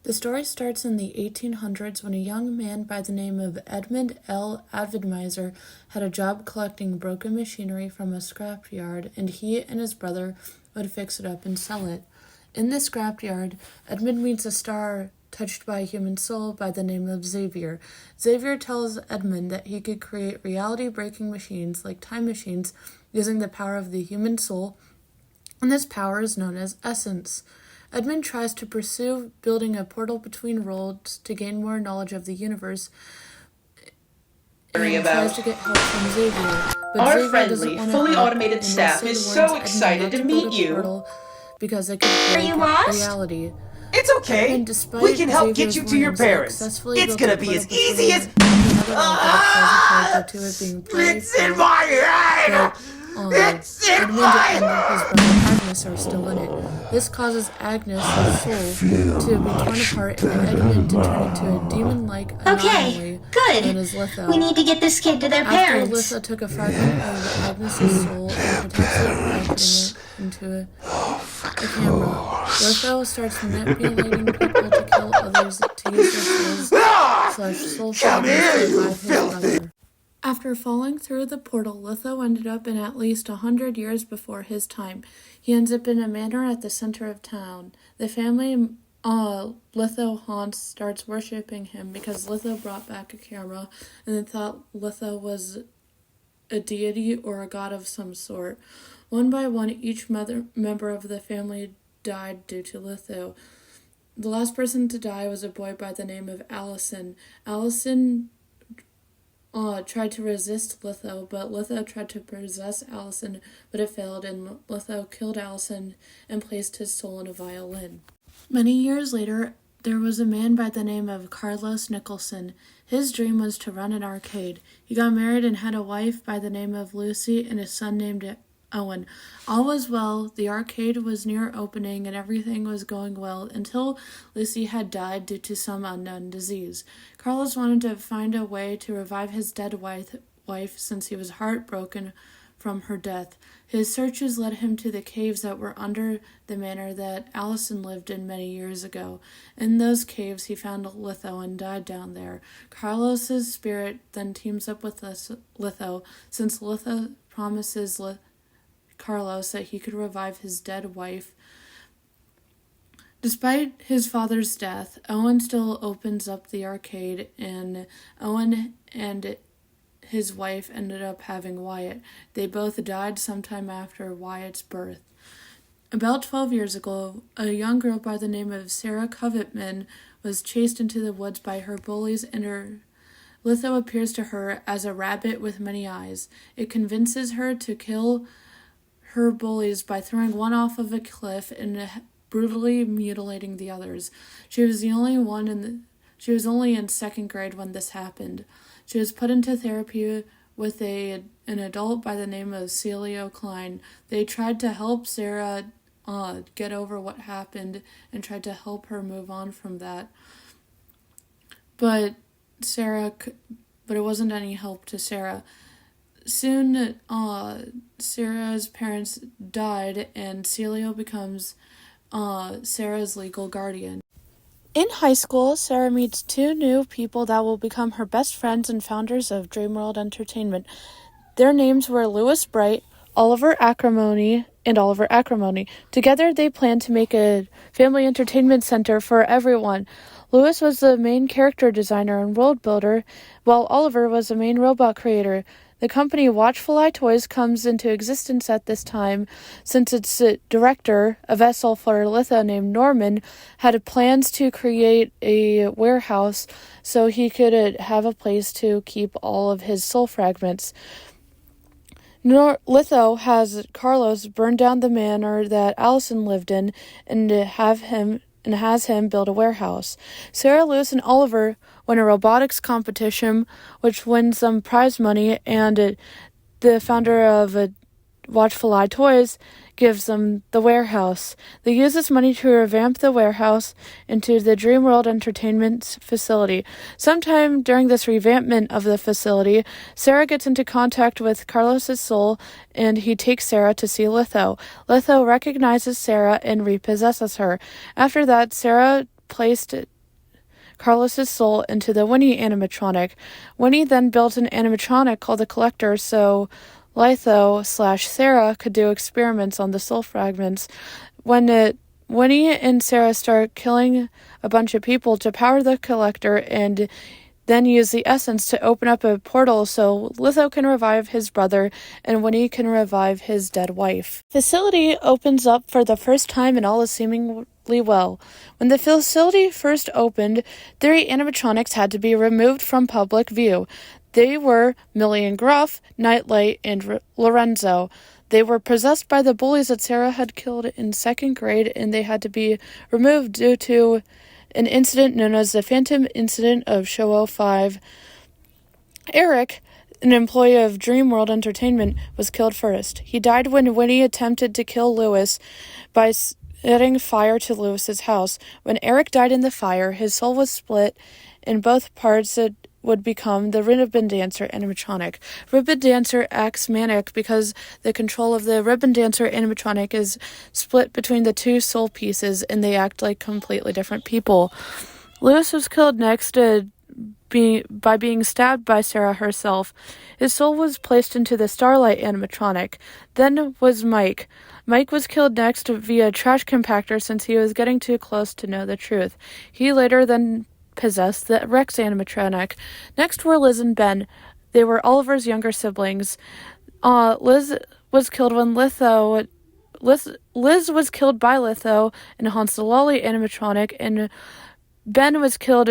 The story starts in the 1800s when a young man by the name of Edmund L. Advidmiser had a job collecting broken machinery from a scrapyard, and he and his brother would fix it up and sell it. In the scrapyard, Edmund meets a star touched by a human soul by the name of Xavier. Xavier tells Edmund that he could create reality-breaking machines like time machines using the power of the human soul, and this power is known as essence. Edmund tries to pursue building a portal between worlds to gain more knowledge of the universe and tries to get help from Xavier. But Our Xavier friendly, doesn't want to fully help, automated and staff instead is warns so Edmund excited not to build meet a you. portal because it could break you lost? reality. It's okay. Edmund, despite We can help Xavier's get you to your warnings, parents. successfully It's built gonna a be portal as easy as... between another character to it being played. It's in my head! It's in Edmund my and his brother Agnes are still in it. This causes Agnes' soul to be torn apart and Edmund to turn into a demon-like anomaly known as Litho. We need to get this kid to their After parents. Litho took a fragment of Agnes' soul and protects it by putting it into a camera, Litho starts manipulating people to kill others to use their soul fragments to revive his brother. After falling through the portal, Litho ended up in at least 100 years before his time. He ends up in a manor at the center of town. The family Litho haunts starts worshipping him because Litho brought back a camera and they thought Litho was a deity or a god of some sort. One by one, each member of the family died due to Litho. The last person to die was a boy by the name of Allison. Allison tried to resist Litho, but Litho tried to possess Allison, but it failed, and Litho killed Allison and placed his soul in a violin. Many years later, there was a man by the name of Carlos Nicholson. His dream was to run an arcade. He got married and had a wife by the name of Lucy and a son named Owen. All was well, the arcade was near opening and everything was going well until Lucy had died due to some unknown disease. Carlos wanted to find a way to revive his dead wife since he was heartbroken from her death. His searches led him to the caves that were under the manor that Allison lived in many years ago. In those caves, he found Litho and died down there. Carlos's spirit then teams up with Litho, since Litho promises Carlos that he could revive his dead wife. Despite his father's death, Owen still opens up the arcade, and Owen and his wife ended up having Wyatt. They both died sometime after Wyatt's birth. About 12 years ago, a young girl by the name of Sarah Covetman was chased into the woods by her bullies, and Litho appears to her as a rabbit with many eyes. It convinces her to kill her bullies by throwing one off of a cliff and brutally mutilating the others. She was only in second grade when this happened. She was put into therapy with an adult by the name of Celio Klein. They tried to help Sarah get over what happened and tried to help her move on from that. But it wasn't any help to Sarah. Soon, Sarah's parents died, and Celio becomes Sarah's legal guardian. In high school, Sarah meets two new people that will become her best friends and founders of Dreamworld Entertainment. Their names were Lewis Bright, Oliver Acrimony, and Oliver Acrimony. Together, they plan to make a family entertainment center for everyone. Lewis was the main character designer and world builder, while Oliver was the main robot creator. The company Watchful Eye Toys comes into existence at this time since its director, a vessel for Litho named Norman, had plans to create a warehouse so he could have a place to keep all of his soul fragments. Litho has Carlos burn down the manor that Allison lived in and has him build a warehouse. Sarah, Lewis, and Oliver win a robotics competition, which wins some prize money, and the founder of Watchful Eye Toys gives them the warehouse. They use this money to revamp the warehouse into the Dreamworld Entertainment Facility. Sometime during this revampment of the facility, Sarah gets into contact with Carlos's soul, and he takes Sarah to see Litho. Litho recognizes Sarah and repossesses her. After that, Sarah placed Carlos's soul into the Winnie animatronic. Winnie then built an animatronic called the Collector so Litho/Sarah could do experiments on the soul fragments. Winnie and Sarah start killing a bunch of people to power the Collector and then use the essence to open up a portal so Litho can revive his brother and Winnie can revive his dead wife. Facility opens up for the first time and all is seemingly well. When the facility first opened, 3 animatronics had to be removed from public view. They were Millie and Gruff, Nightlight, and Lorenzo. They were possessed by the bullies that Sarah had killed in 2nd grade, and they had to be removed due to an incident known as the Phantom Incident of Show 05. Eric, an employee of Dreamworld Entertainment, was killed first. He died when Winnie attempted to kill Lewis by setting fire to Lewis's house. When Eric died in the fire, his soul was split in both parts. It would become the Ribbon Dancer animatronic. Ribbon Dancer acts manic because the control of the Ribbon Dancer animatronic is split between the 2 soul pieces and they act like completely different people. Lewis was killed next by being stabbed by Sarah herself. His soul was placed into the Starlight animatronic. Then was Mike. Mike was killed next via trash compactor since he was getting too close to know the truth. He later then possessed the Rex animatronic. Next were Liz and Ben. They were Oliver's younger siblings. Liz was killed when Liz was killed by Litho and haunts the Lolly animatronic, and Ben was killed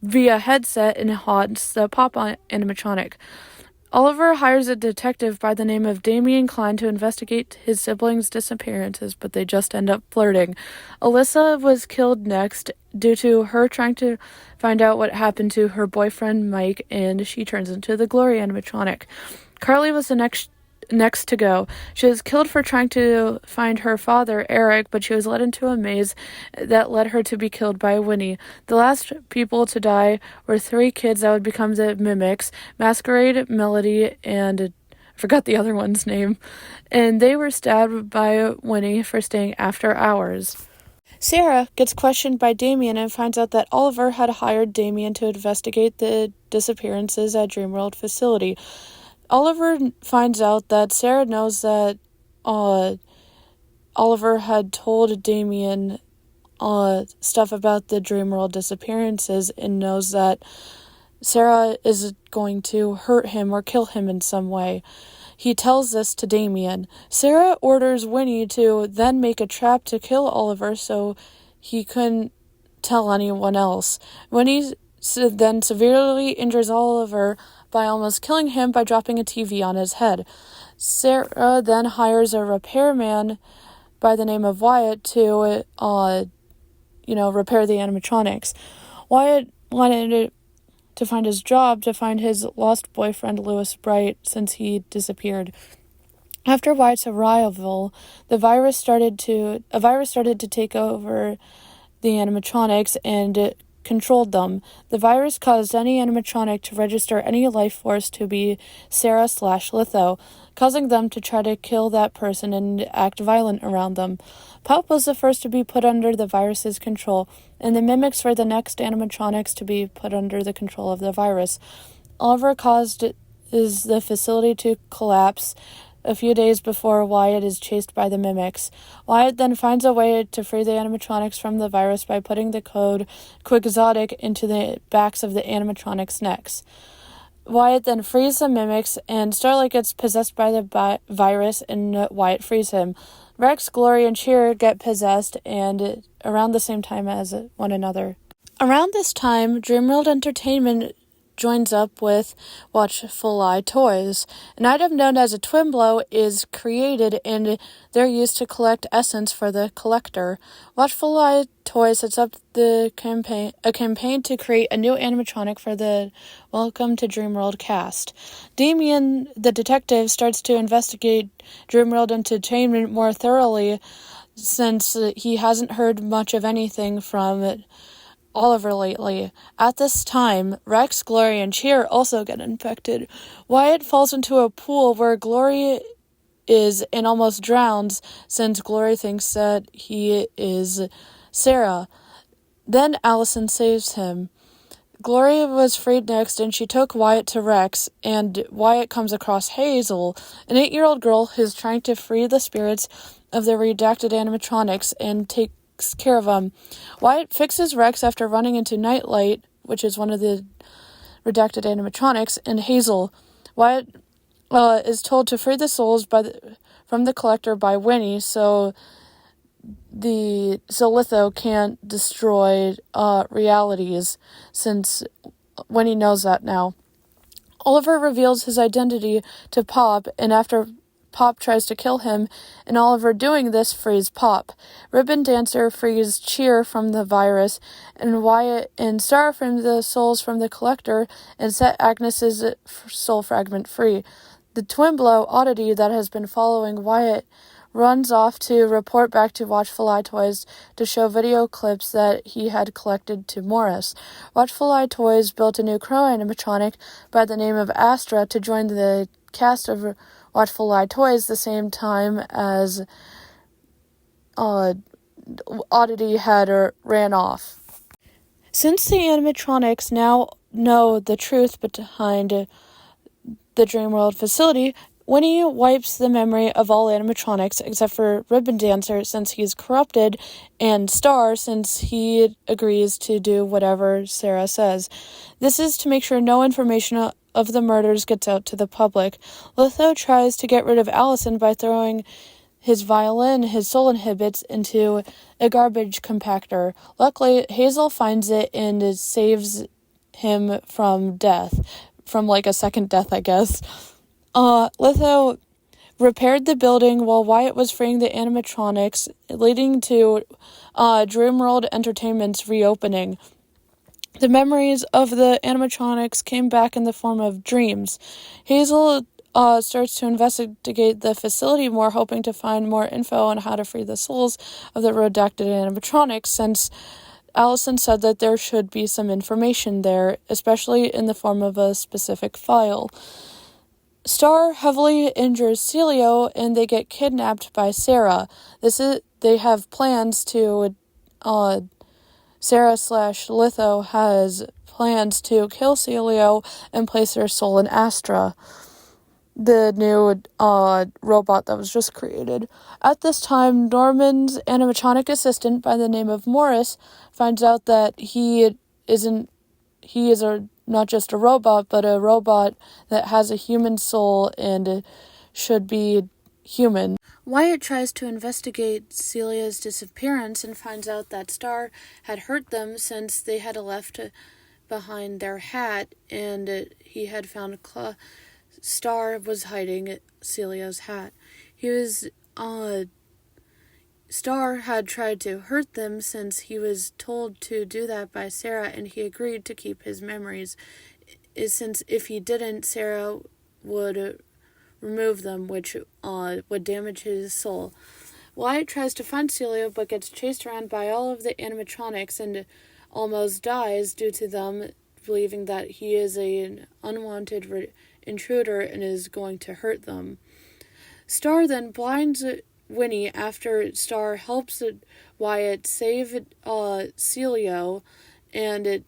via headset and haunts the Pop animatronic. Oliver hires a detective by the name of Damien Klein to investigate his siblings' disappearances, but they just end up flirting. Alyssa was killed next due to her trying to find out what happened to her boyfriend Mike, and she turns into the Glory animatronic. Carly was the next to go. She was killed for trying to find her father, Eric, but she was led into a maze that led her to be killed by Winnie. The last people to die were 3 kids that would become the Mimics, Masquerade, Melody, and I forgot the other one's name, and they were stabbed by Winnie for staying after hours. Sarah gets questioned by Damien and finds out that Oliver had hired Damien to investigate the disappearances at Dreamworld Facility. Oliver finds out that Sarah knows that Oliver had told Damien stuff about the Dreamworld disappearances and knows that Sarah is going to hurt him or kill him in some way. He tells this to Damien. Sarah orders Winnie to then make a trap to kill Oliver so he couldn't tell anyone else. Winnie then severely injures Oliver by almost killing him by dropping a TV on his head. Sarah then hires a repairman by the name of Wyatt to, repair the animatronics. Wyatt wanted to find his job to find his lost boyfriend Lewis Bright since he disappeared. After Wyatt's arrival, a virus started to take over the animatronics and controlled them. The virus caused any animatronic to register any life force to be Sarah/Litho, causing them to try to kill that person and act violent around them. Pop was the first to be put under the virus's control, and the Mimics were the next animatronics to be put under the control of the virus. Oliver caused the facility to collapse a few days before Wyatt is chased by the Mimics. Wyatt then finds a way to free the animatronics from the virus by putting the code Quixotic into the backs of the animatronics' necks. Wyatt then frees the Mimics, and Starlight gets possessed by the virus, and Wyatt frees him. Rex, Glory, and Cheer get possessed, and around the same time as one another. Around this time, Dreamworld Entertainment joins up with Watchful Eye Toys. An item known as a Twin Blow is created, and they're used to collect essence for the Collector. Watchful Eye Toys sets up a campaign to create a new animatronic for the Welcome to Dreamworld cast. Damien, the detective, starts to investigate Dreamworld Entertainment more thoroughly since he hasn't heard much of anything from Oliver lately. At this time, Rex, Glory, and Cheer also get infected. Wyatt falls into a pool where Glory is and almost drowns since Glory thinks that he is Sarah. Then Allison saves him. Gloria was freed next, and she took Wyatt to Rex, and Wyatt comes across Hazel, an 8-year-old girl who's trying to free the spirits of the redacted animatronics and takes care of them. Wyatt fixes Rex after running into Nightlight, which is one of the redacted animatronics, and Hazel. Wyatt is told to free the souls from the collector by Winnie, so Litho can't destroy realities, since Winnie knows that now. Oliver reveals his identity to Pop, and after Pop tries to kill him, and Oliver doing this frees Pop. Ribbon Dancer frees Cheer from the virus, and Wyatt and Star from the souls from the collector, and set Agnes's soul fragment free. The twin blow Oddity that has been following Wyatt runs off to report back to Watchful Eye Toys to show video clips that he had collected to Morris. Watchful Eye Toys built a new crow animatronic by the name of Astra to join the cast of Watchful Eye Toys the same time as Oddity had ran off. Since the animatronics now know the truth behind the Dreamworld facility, Winnie wipes the memory of all animatronics except for Ribbon Dancer since he's corrupted, and Star since he agrees to do whatever Sarah says. This is to make sure no information of the murders gets out to the public. Litho tries to get rid of Allison by throwing his violin his soul inhibits into a garbage compactor. Luckily, Hazel finds it and saves him from death. From like a second death, I guess. Litho repaired the building while Wyatt was freeing the animatronics, leading to Dreamworld Entertainment's reopening. The memories of the animatronics came back in the form of dreams. Hazel starts to investigate the facility more, hoping to find more info on how to free the souls of the redacted animatronics, since Allison said that there should be some information there, especially in the form of a specific file. Star heavily injures Celio, and they get kidnapped by Sarah. They have plans to, Sarah/Litho has plans to kill Celio and place her soul in Astra, the new robot that was just created. At this time, Norman's animatronic assistant by the name of Morris finds out that he is not just a robot, but a robot that has a human soul and should be human. Wyatt tries to investigate Celia's disappearance and finds out that Star had hurt them since they had left behind their hat, and he had found Star was hiding Celia's hat. Star had tried to hurt them since he was told to do that by Sarah, and he agreed to keep his memories, since if he didn't, Sarah would remove them, which would damage his soul. Wyatt tries to find Celio, but gets chased around by all of the animatronics and almost dies due to them believing that he is an unwanted intruder and is going to hurt them. Star then blinds Winnie after Star helps Wyatt save Celio, and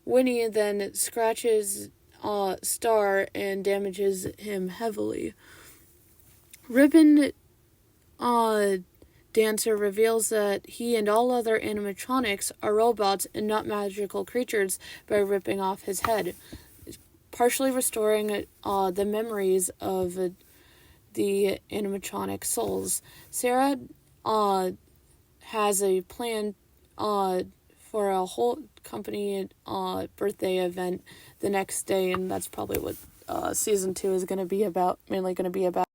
Winnie then scratches Star and damages him heavily. Ribbon Dancer reveals that he and all other animatronics are robots and not magical creatures by ripping off his head, partially restoring the memories of the animatronic souls. Sarah has a plan for a whole company birthday event the next day, and that's probably what season 2 is mainly going to be about.